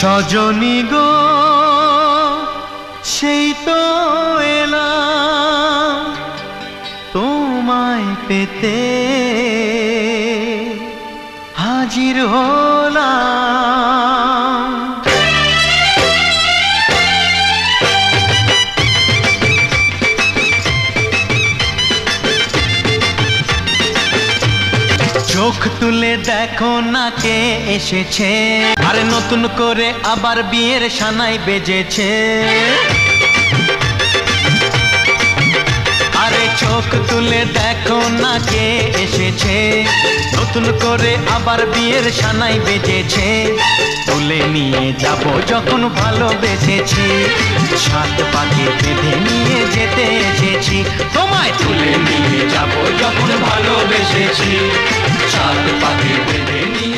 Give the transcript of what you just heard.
সজনী গো সেই তো এলাম তোমায় পেতে হাজির হলাম। চোখ তুলে দেখো না কে এসেছে, আরে নতুন করে আবার বিয়ের সানাই বেজেছে। আরে চোখ তুলে দেখো না কে এসেছে, নতুন করে আবার বিয়ের সানাই বেজেছে। তুলে নিয়ে যাব যখন ভালোবেসেছি, সাত পাকে বেঁধে নিয়ে যেতে এসেছি। তোমায় তুলে নিয়ে যাব যখন ভালোবেসেছি, সাত পাকে বেঁধে নিয়ে